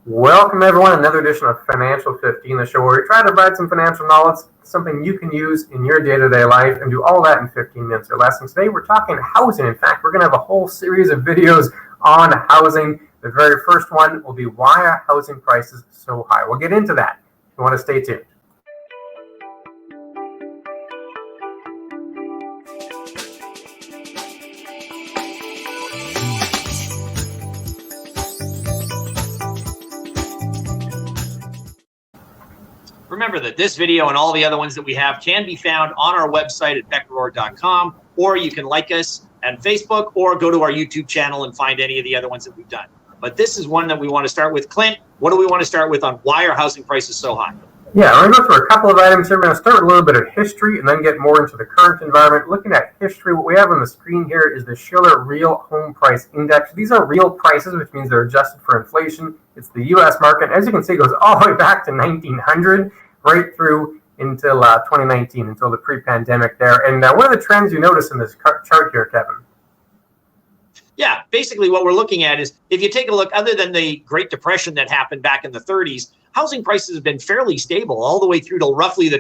Welcome everyone, another edition of Financial 15, the show where we try to provide some financial knowledge, something you can use in your day-to-day life, and do all that in 15 minutes or less. And today we're talking housing. In fact, we're going to have a whole series of videos on housing. The very first one will be why are housing prices so high? We'll get into that. You want to stay tuned. Remember that this video and all the other ones that we have can be found on our website at beckerorr.com, or you can like us on Facebook or go to our YouTube channel and find any of the other ones that we've done. But this is one that we want to start with. Clint, what do we want to start with on why are housing prices so high? Yeah, we're going to go through a couple of items here. We're going to start with a little bit of history and then get more into the current environment. Looking at history, what we have on the screen here is the Schiller Real Home Price Index. These are real prices, which means they're adjusted for inflation. It's the U.S. market. As you can see, it goes all the way back to 1900, right through until 2019, until the pre-pandemic there. And what are the trends you notice in this chart here, Kevin? Yeah, basically what we're looking at is, if you take a look, other than the Great Depression that happened back in the 30s, housing prices have been fairly stable all the way through to roughly the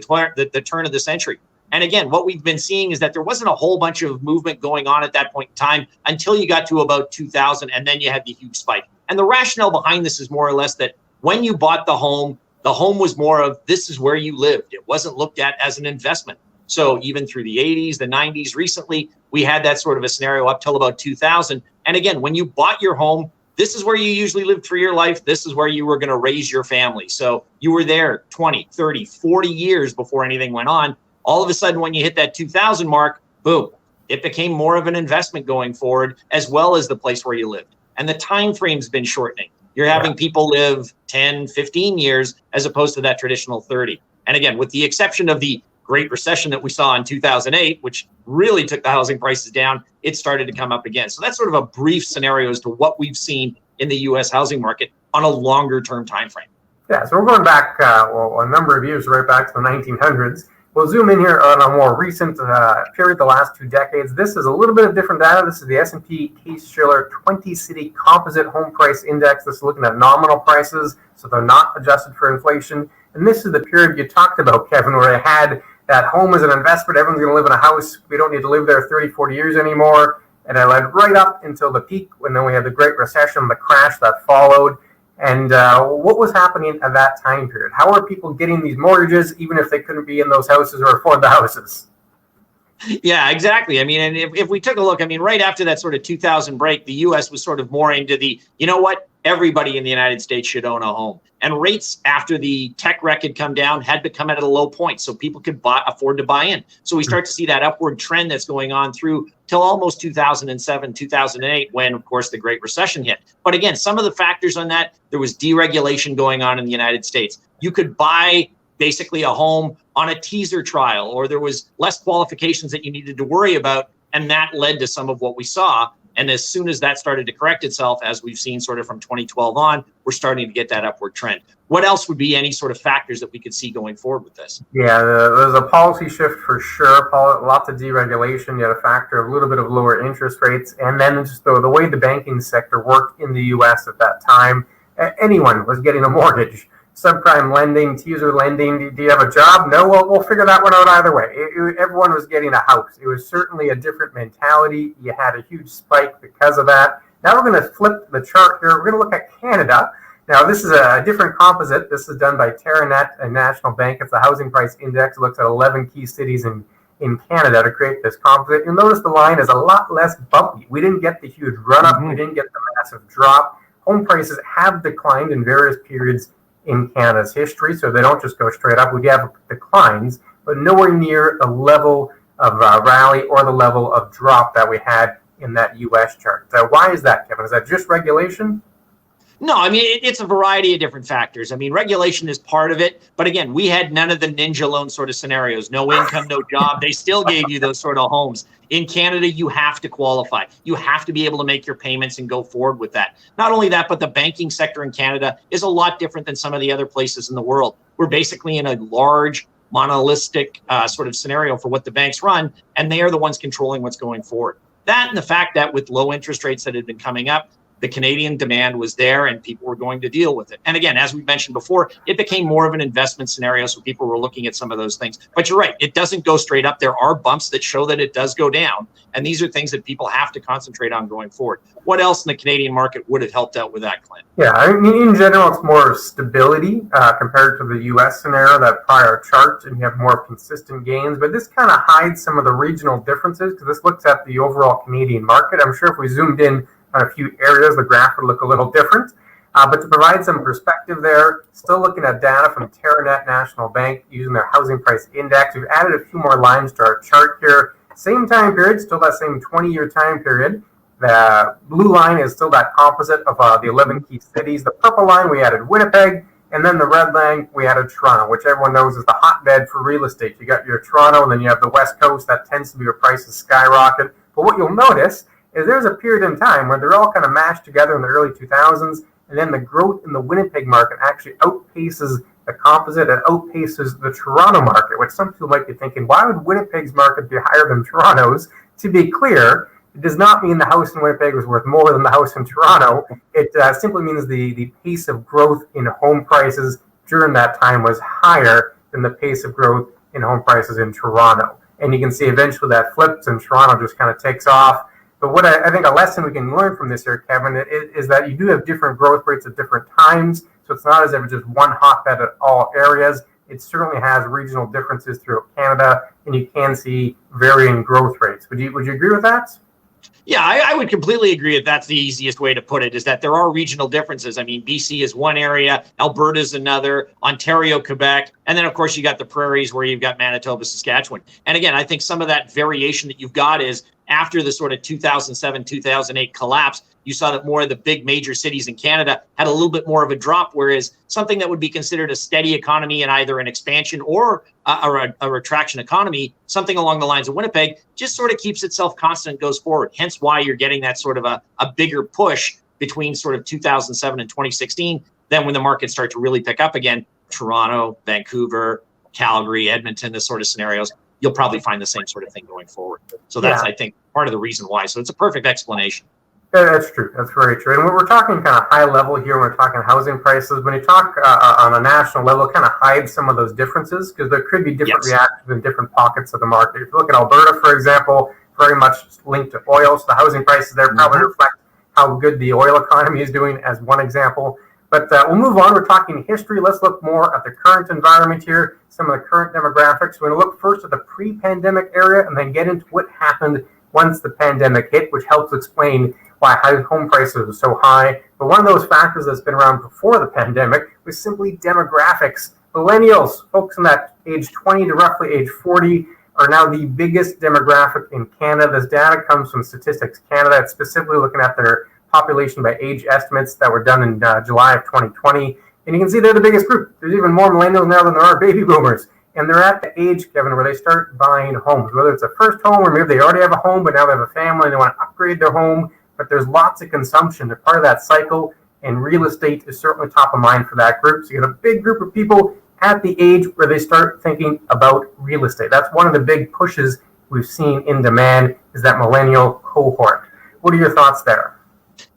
turn of the century. And again, what we've been seeing is that there wasn't a whole bunch of movement going on at that point in time until you got to about 2000, and then you had the huge spike. And the rationale behind this is more or less that when you bought the home was more of, this is where you lived. It wasn't looked at as an investment. So even through the 80s, the 90s, recently, we had that sort of a scenario up till about 2000. And again, when you bought your home, this is where you usually lived for your life. This is where you were going to raise your family. So you were there 20, 30, 40 years before anything went on. All of a sudden, when you hit that 2000 mark, boom, it became more of an investment going forward, as well as the place where you lived. And the time frame's been shortening. You're having people live 10, 15 years as opposed to that traditional 30. And again, with the exception of the Great Recession that we saw in 2008, which really took the housing prices down, it started to come up again. So that's sort of a brief scenario as to what we've seen in the U.S. housing market on a longer term time frame. Yeah, so we're going back a number of years, right back to the 1900s. We'll zoom in here on a more recent period, the last 2 decades. This is a little bit of different data. This is the S&P Case-Shiller 20-City Composite Home Price Index. This is looking at nominal prices, so they're not adjusted for inflation. And this is the period you talked about, Kevin, where they had that home as an investment. Everyone's going to live in a house. We don't need to live there 30, 40 years anymore. And it led right up until the peak, when then we had the Great Recession, the crash that followed. And what was happening at that time period? How are people getting these mortgages, even if they couldn't be in those houses or afford the houses? Yeah, exactly. I mean, and if we took a look, I mean, right after that sort of 2000 break, the U.S. was sort of more into the, you know what, everybody in the United States should own a home. And rates after the tech wreck had come down had become at a low point, so people could afford to buy in. So we start to see that upward trend that's going on through till almost 2007, 2008, when, of course, the Great Recession hit. But again, some of the factors on that, there was deregulation going on in the United States. You could buy basically a home on a teaser trial, or there was less qualifications that you needed to worry about, and that led to some of what we saw. And as soon as that started to correct itself, as we've seen sort of from 2012 on, we're starting to get that upward trend. What else would be any sort of factors that we could see going forward with this? Yeah, there's a policy shift for sure. Lots of deregulation. You had a factor of a little bit of lower interest rates. And then just the way the banking sector worked in the U.S. at that time, anyone was getting a mortgage. Subprime lending, teaser lending. Do you have a job? No, well, we'll figure that one out either way. Everyone was getting a house. It was certainly a different mentality. You had a huge spike because of that. Now we're going to flip the chart here. We're going to look at Canada. Now, this is a different composite. This is done by Terranet and National Bank. It's the housing price index. It looks at 11 key cities in Canada to create this composite. You'll notice the line is a lot less bumpy. We didn't get the huge run-up. We didn't get the massive drop. Home prices have declined in various periods in Canada's history, so they don't just go straight up. We have declines, but nowhere near the level of rally or the level of drop that we had in that U.S. chart. So why is that, Kevin? Is that just regulation? No, I mean, it's a variety of different factors. I mean, regulation is part of it. But again, we had none of the ninja loan sort of scenarios. No income, no job. They still gave you those sort of homes. In Canada, you have to qualify. You have to be able to make your payments and go forward with that. Not only that, but the banking sector in Canada is a lot different than some of the other places in the world. We're basically in a large monolithic sort of scenario for what the banks run, and they are the ones controlling what's going forward. That and the fact that with low interest rates that had been coming up, the Canadian demand was there and people were going to deal with it. And again, as we mentioned before, it became more of an investment scenario. So people were looking at some of those things. But you're right, it doesn't go straight up. There are bumps that show that it does go down. And these are things that people have to concentrate on going forward. What else in the Canadian market would have helped out with that, Clint? Yeah, I mean, in general, it's more stability compared to the U.S. scenario, that prior chart, and you have more consistent gains. But this kind of hides some of the regional differences because this looks at the overall Canadian market. I'm sure if we zoomed in on a few areas, the graph would look a little different. But to provide some perspective there, still looking at data from TerraNet National Bank using their housing price index. We've added a few more lines to our chart here. Same time period, still that same 20-year time period. The blue line is still that composite of the 11 key cities. The purple line, we added Winnipeg. And then the red line, we added Toronto, which everyone knows is the hotbed for real estate. You got your Toronto, and then you have the West Coast. That tends to be where prices skyrocket. But what you'll notice is there's a period in time where they're all kind of mashed together in the early 2000s, and then the growth in the Winnipeg market actually outpaces the composite and outpaces the Toronto market, which some people might be thinking, why would Winnipeg's market be higher than Toronto's? To be clear, it does not mean the house in Winnipeg was worth more than the house in Toronto. It simply means the pace of growth in home prices during that time was higher than the pace of growth in home prices in Toronto. And you can see eventually that flips and Toronto just kind of takes off. But what I think a lesson we can learn from this here, Kevin, is that you do have different growth rates at different times. So it's not as if it's just one hotbed at all areas. It certainly has regional differences throughout Canada, and you can see varying growth rates. Would you agree with that? Yeah, I would completely agree that that's the easiest way to put it, is that there are regional differences. I mean, BC is one area, Alberta is another, Ontario, Quebec, and then, of course, you got the prairies where you've got Manitoba, Saskatchewan. And again, I think some of that variation that you've got is after the sort of 2007, 2008 collapse, you saw that more of the big major cities in Canada had a little bit more of a drop, whereas something that would be considered a steady economy and either an expansion or a retraction economy, something along the lines of Winnipeg, just sort of keeps itself constant and goes forward. Hence why you're getting that sort of a bigger push between sort of 2007 and 2016. Then when the markets start to really pick up again, Toronto, Vancouver, Calgary, Edmonton, this sort of scenarios, you'll probably find the same sort of thing going forward. So that's, I think, part of the reason why. So it's a perfect explanation. Yeah, that's true. That's very true. And we're talking kind of high level here. We're talking housing prices. When you talk on a national level, it kind of hides some of those differences because there could be different reactions in different pockets of the market. If you look at Alberta, for example, very much linked to oil. So the housing prices there probably reflect how good the oil economy is doing as one example. But we'll move on. We're talking history. Let's look more at the current environment here, some of the current demographics. We're going to look first at the pre-pandemic area and then get into what happened once the pandemic hit, which helps explain why home prices are so high. But one of those factors that's been around before the pandemic was simply demographics. Millennials, folks in that age 20 to roughly age 40, are now the biggest demographic in Canada. This data comes from Statistics Canada. It's specifically looking at their population by age estimates that were done in July of 2020. And you can see they're the biggest group. There's even more millennials now than there are baby boomers. And they're at the age, Kevin, where they start buying homes, whether it's a first home or maybe they already have a home, but now they have a family and they want to upgrade their home. But there's lots of consumption. They're part of that cycle, and real estate is certainly top of mind for that group. So you got a big group of people at the age where they start thinking about real estate. That's one of the big pushes we've seen in demand, is that millennial cohort. What are your thoughts there?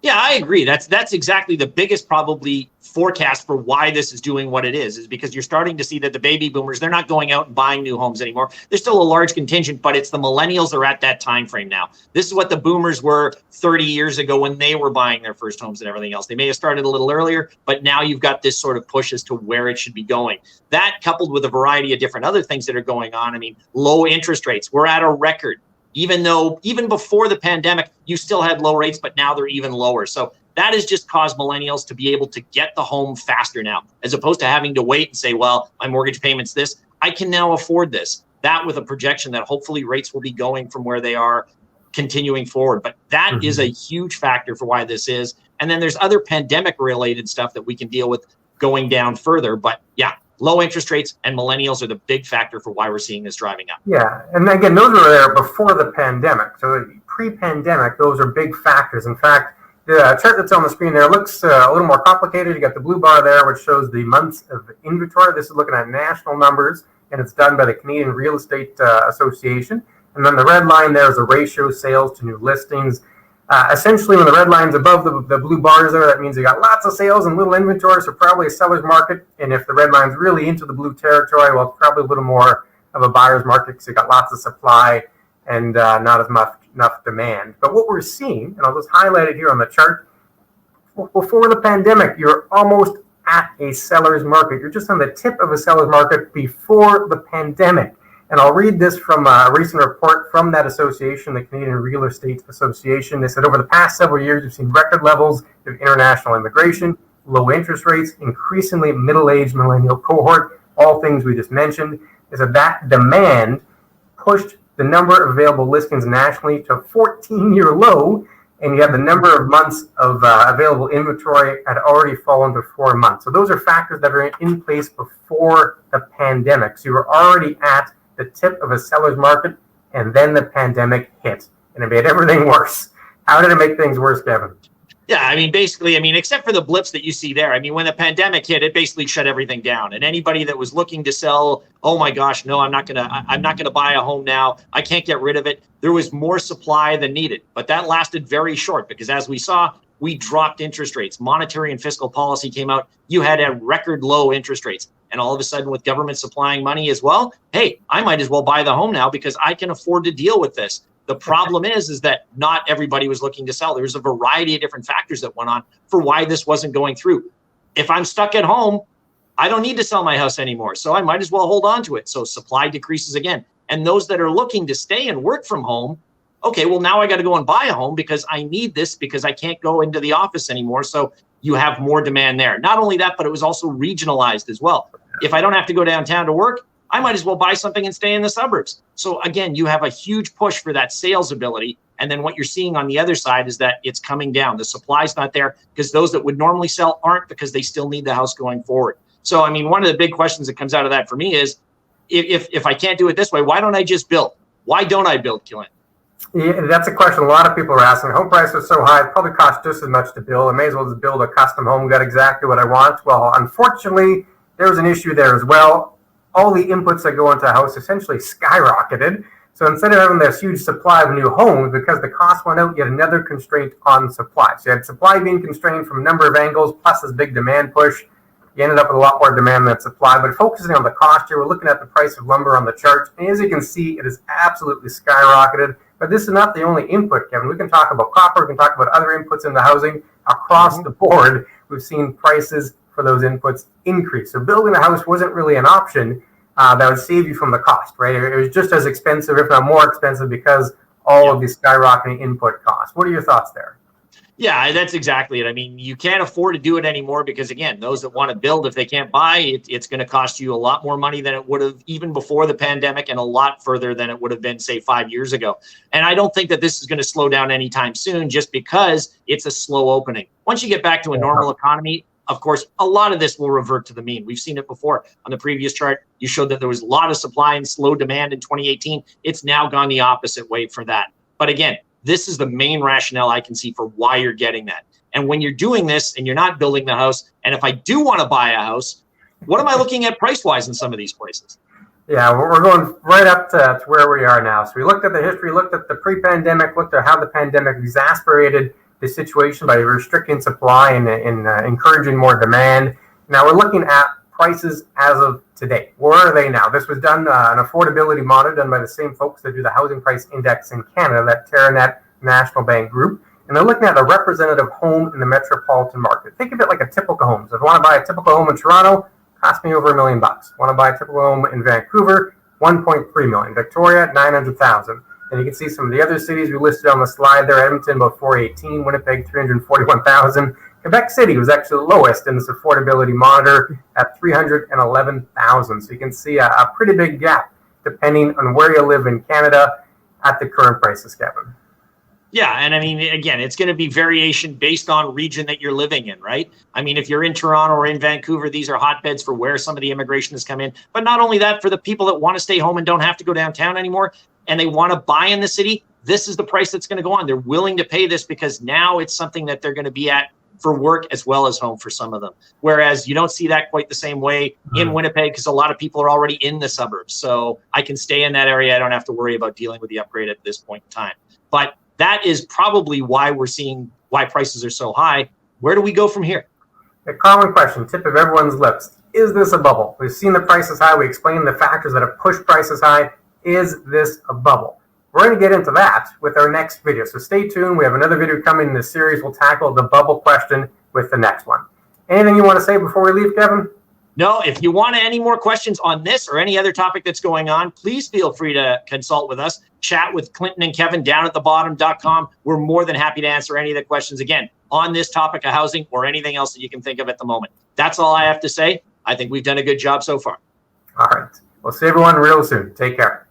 Yeah, I agree. That's exactly the biggest probably forecast for why this is doing what it is because you're starting to see that the baby boomers, they're not going out and buying new homes anymore. There's still a large contingent, but it's the millennials that are at that time frame now. This is what the boomers were 30 years ago when they were buying their first homes and everything else. They may have started a little earlier, but now you've got this sort of push as to where it should be going. That coupled with a variety of different other things that are going on. I mean, low interest rates. We're at a record. Even before the pandemic, you still had low rates, but now they're even lower. So that has just caused millennials to be able to get the home faster now, as opposed to having to wait and say, well, my mortgage payment's this. I can now afford this. That with a projection that hopefully rates will be going from where they are continuing forward. But that is a huge factor for why this is. And then there's other pandemic related stuff that we can deal with going down further. But yeah, low interest rates and millennials are the big factor for why we're seeing this driving up. Yeah, and again, those were there before the pandemic. So pre-pandemic, those are big factors. In fact, the chart that's on the screen there looks a little more complicated. You got the blue bar there, which shows the months of inventory. This is looking at national numbers, and it's done by the Canadian Real Estate Association. And then the red line there is the ratio sales to new listings. Essentially, when the red line's above the blue bars there, that means you got lots of sales and little inventory, so probably a seller's market. And if the red line's really into the blue territory, well, it's probably a little more of a buyer's market because you got lots of supply and not as much enough demand. But what we're seeing, and I'll just highlight it here on the chart, before the pandemic, you're almost at a seller's market. You're just on the tip of a seller's market before the pandemic. And I'll read this from a recent report from that association, the Canadian Real Estate Association. They said over the past several years, we've seen record levels of international immigration, low interest rates, increasingly middle-aged millennial cohort, all things we just mentioned. They said that demand pushed the number of available listings nationally to a 14-year low, and you have the number of months of available inventory had already fallen to 4 months. So those are factors that are in place before the pandemic. So you were already at the tip of a seller's market, and then the pandemic hit, and it made everything worse. How did it make things worse, Kevin? Yeah, I mean, basically, except for the blips that you see there, when the pandemic hit, it basically shut everything down. And anybody that was looking to sell, oh my gosh, no, I'm not gonna buy a home now. I can't get rid of it. There was more supply than needed, but that lasted very short because, as we saw, we dropped interest rates. Monetary and fiscal policy came out. You had a record low interest rates. And all of a sudden, with government supplying money as well, hey, I might as well buy the home now because I can afford to deal with this. The problem is that not everybody was looking to sell. There was a variety of different factors that went on for why this wasn't going through. If I'm stuck at home, I don't need to sell my house anymore. So I might as well hold on to it. So supply decreases again. And those that are looking to stay and work from home, okay, well, now I got to go and buy a home because I need this because I can't go into the office anymore. So you have more demand there. Not only that, but it was also regionalized as well. If I don't have to go downtown to work, I might as well buy something and stay in the suburbs. So again, you have a huge push for that sales ability. And then what you're seeing on the other side is that it's coming down. The supply's not there because those that would normally sell aren't, because they still need the house going forward. So, one of the big questions that comes out of that for me is, if I can't do it this way, why don't I just build? Why don't I build, Killian? Yeah, that's a question a lot of people are asking. Home prices are so high, it probably costs just as much to build. I may as well just build a custom home, get exactly what I want. Well, unfortunately, there's an issue there as well. All the inputs that go into a house essentially skyrocketed. So instead of having this huge supply of new homes, because the cost went out, you had another constraint on supply. So you had supply being constrained from a number of angles, plus this big demand push. You ended up with a lot more demand than supply. But focusing on the cost here, we're looking at the price of lumber on the chart. And as you can see, it is absolutely skyrocketed. But this is not the only input, Kevin. We can talk about copper. We can talk about other inputs in the housing. Across the board, we've seen prices for those inputs increase. So building a house wasn't really an option that would save you from the cost, right? It was just as expensive, if not more expensive, because all of these skyrocketing input costs. What are your thoughts there? Yeah, that's exactly it. You can't afford to do it anymore because, again, those that want to build, if they can't buy, it's going to cost you a lot more money than it would have even before the pandemic, and a lot further than it would have been, say, 5 years ago. And I don't think that this is going to slow down anytime soon, just because it's a slow opening. Once you get back to a normal economy, of course, a lot of this will revert to the mean. We've seen it before. On the previous chart, you showed that there was a lot of supply and slow demand in 2018. It's now gone the opposite way for that. But again, this is the main rationale I can see for why you're getting that. And when you're doing this and you're not building the house, and if I do want to buy a house, what am I looking at price-wise in some of these places? Yeah, we're going right up to where we are now. So we looked at the history, looked at the pre-pandemic, looked at how the pandemic exacerbated the situation by restricting supply and encouraging more demand. Now we're looking at prices as of today. Where are they now? This was done, an affordability monitor done by the same folks that do the Housing Price Index in Canada, that Terranet National Bank Group. And they're looking at a representative home in the metropolitan market. Think of it like a typical home. So if I want to buy a typical home in Toronto, it costs me over $1 million. Want to buy a typical home in Vancouver, $1.3 million. Victoria, $900,000. And you can see some of the other cities we listed on the slide there. Edmonton, about $418,000. Winnipeg, $341,000. Quebec City was actually the lowest in this affordability monitor at $311,000. So you can see a pretty big gap depending on where you live in Canada at the current prices, Kevin. Yeah, and again, it's going to be variation based on region that you're living in, right? If you're in Toronto or in Vancouver, these are hotbeds for where some of the immigration has come in. But not only that, for the people that want to stay home and don't have to go downtown anymore, and they want to buy in the city, this is the price that's going to go on. They're willing to pay this because now it's something that they're going to be at for work as well as home for some of them. Whereas you don't see that quite the same way in Winnipeg, because a lot of people are already in the suburbs. So I can stay in that area. I don't have to worry about dealing with the upgrade at this point in time. But that is probably why we're seeing why prices are so high. Where do we go from here? A common question, tip of everyone's lips. Is this a bubble? We've seen the prices high. We explained the factors that have pushed prices high. Is this a bubble? We're going to get into that with our next video. So stay tuned. We have another video coming in this series. We'll tackle the bubble question with the next one. Anything you want to say before we leave, Kevin? No, if you want any more questions on this or any other topic that's going on, please feel free to consult with us. Chat with Clinton and Kevin down at thebottom.com. We're more than happy to answer any of the questions, again, on this topic of housing or anything else that you can think of at the moment. That's all I have to say. I think we've done a good job so far. All right. We'll see everyone real soon. Take care.